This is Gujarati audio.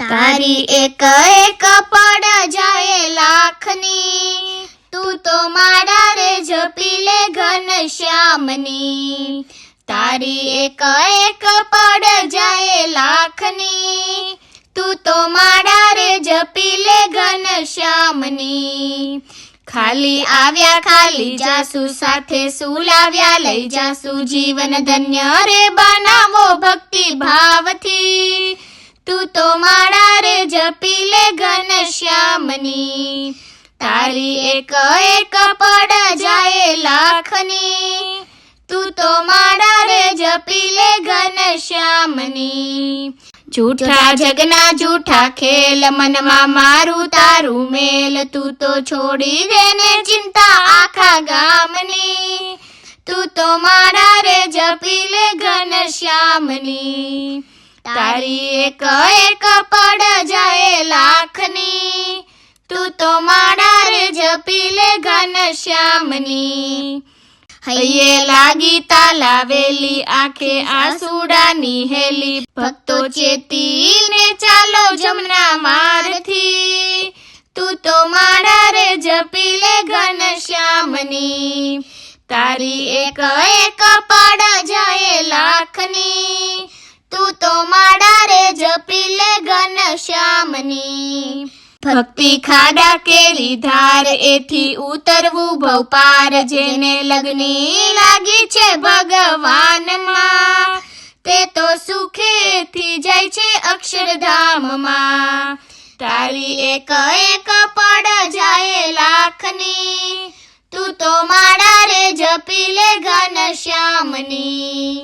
તારી એક એક પડ જાય લાખની, તું તો મારા રે જપી લે ઘનશ્યામની. તારી એક એક પડ જાય લાખની, તું તો મારા રે જપી લે ઘનશ્યામની. ખાલી આવ્યા ખાલી જાસુ, સાથે સુલાવ્યા લઈ જાસુ, જીવન ધન્ય રે બનાવો ભક્તિ ભાવથી. તું તો મારા રે જપી લે ઘનશ્યામની. તારી એક એક પડ જાય લાખની, તું તો મારા રે જપી લે ઘનશ્યામની. જૂઠા જગના જૂઠા ખેલ, મનમાં મારું તારું મેલ, તું તો છોડી દે ને ચિંતા આખા ગામની. તું તો મારા રે જપી લે ઘનશ્યામની. તારી એક એક પડ જાય લાખની, તું તો મારા રે જપી લે ઘનશ્યામની. હૈયે લાગી તાલાવેલી, આંખે આંસુડાની હેલી, ભક્તો ચેતીને ચાલો જમના મારથી. તું તો મારા રે જપી લે ઘનશ્યામની. તારી એક એક પડ જાય લાખની, તું તો મારા રે જપી લે ઘનશ્યામની. ભક્તિ ખાડા કેરી ધાર, એથી ઉતરવું ભવપાર, જેને લગની લાગી છે ભગવાનમાં, તે તો સુખેથી જાય છે અક્ષરધામમાં. તારી એક એક પડ જાય લાખની, તું તો મારા રે જપી લે ઘનશ્યામની.